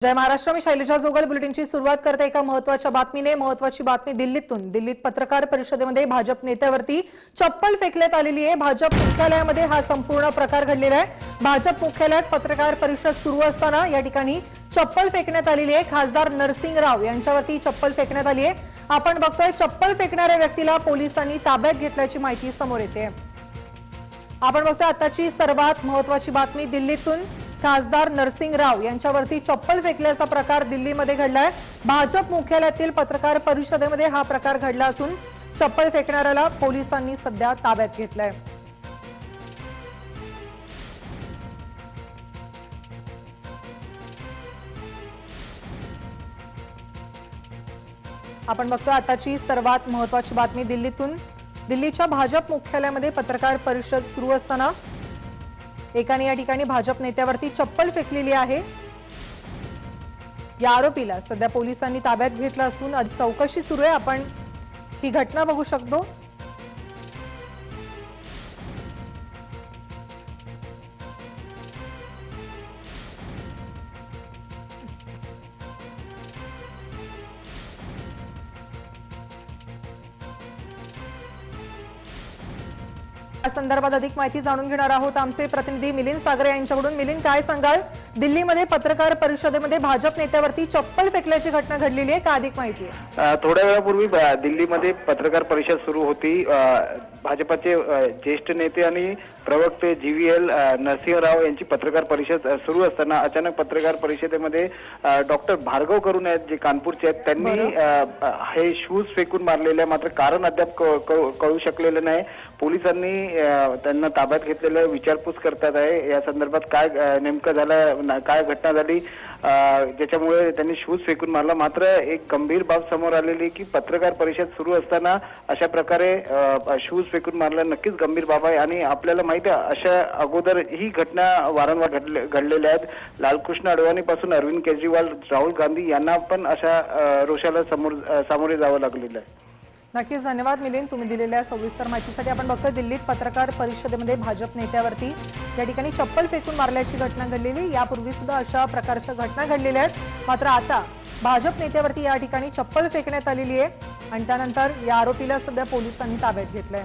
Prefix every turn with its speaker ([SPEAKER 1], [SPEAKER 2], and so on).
[SPEAKER 1] जय महाराष्ट्र में शैलजा जोगल बुलेटिनची सुरुवात करते एका महत्त्वाच्या बातमीने। महत्त्वाची बातमी दिल्लीतून। दिल्लीत पत्रकार परिषदेमध्ये भाजप नेत्यावरती चप्पल फेकण्यात आलेली आहे। भाजप मुख्यालयामध्ये हा संपूर्ण प्रकार घडलेला आहे। भाजप मुख्यालयात पत्रकार परिषद सुरू असताना या ठिकाणी चप्पल फेकण्यात आलेली आहे। खासदार नरसिंग राव यांच्यावरती चप्पल फेकण्यात आली आहे। आपण बघतोय चप्पल फेकणाऱ्या व्यक्तीला पोलिसांनी ताब्यात घेतल्याची माहिती समोर येते। आपण बघतोय आताची सर्वात महत्त्वाची बातमी दिल्लीतून। खासदार नरसिंग राव यांच्यावरती चप्पल फेकल्याचा प्रकार दिल्लीमध्ये घडलाय। भाजप मुख्यालयातील पत्रकार परिषदेमध्ये हा प्रकार घडला असून चप्पल फेकणाऱ्याला पोलिसांनी सध्या ताब्यात घेतलंय। आपण बघतोय आताची सर्वात महत्त्वाची बातमी दिल्लीतून। दिल्लीच्या भाजप मुख्यालयामध्ये पत्रकार परिषद सुरू असताना एकाने या ठिकाणी भाजप नेत्यावरती चप्पल फेकलेली आहे। या आरोपीला सध्या पोलिसांनी ताब्यात घेतलं असून चौकशी सुरू आहे। आपण ही घटना बघू शकतो। या संदर्भात अधिक माहिती जाणून घेणार आहोत आमचे प्रतिनिधी मिलिंद सागरे यांच्याकडून। मिलिंद, काय सांगाल? दिल्लीमध्ये पत्रकार परिषदेमध्ये भाजप नेत्यावरती चप्पल फेकल्याची घटना घडलेली आहे, का अधिक माहिती आहे?
[SPEAKER 2] थोड्या वेळापूर्वी दिल्लीमध्ये पत्रकार परिषद सुरू होती। भाजपचे ज्येष्ठ नेते आणि प्रवक्ते जीवीएल नरसिंहराव यांची पत्रकार परिषद सुरू असताना अचानक पत्रकार परिषदेमध्ये डॉक्टर भार्गव करून आहेत, जे कानपूरचे आहेत, त्यांनी हे शूज फेकून मारलेले, मात्र कारण अद्याप कळू शकलेलं नाही। पोलिसांनी त्यांना ताब्यात घेतलेलं विचारपूस करतात आहे। या संदर्भात काय नेमकं झालं, काय घटना झाली ज्याच्यामुळे त्यांनी शूज फेकून मारला। मात्र एक गंभीर बाब समोर आलेली की पत्रकार परिषद सुरू असताना अशा प्रकारे शूज फेकून मारला नक्कीच गंभीर बाब आहे। आणि आपल्याला माहिती आहे अशा अगोदर ही घटना वारंवार घडलेल्या आहेत। लालकृष्ण अडवाणी पासून अरविंद केजरीवाल, राहुल गांधी यांना पण अशा रोषाला सामोरे जावं लागलेलं आहे।
[SPEAKER 1] नक्कीच धन्यवाद मिलिंद, तुम्ही दिलेल्या सविस्तर माहितीसाठी। आपण बघतोय दिल्लीत पत्रकार परिषदेमध्ये भाजप नेत्यावरती या ठिकाणी चप्पल फेकून मारल्याची घटना घडलेली। यापूर्वी सुद्धा अशा प्रकारच्या घटना घडलेल्या आहेत, मात्र आता भाजप नेत्यावरती या ठिकाणी चप्पल फेकण्यात आलेली आहे आणि त्यानंतर या आरोपीला सध्या पोलिसांनी ताब्यात घेतलंय।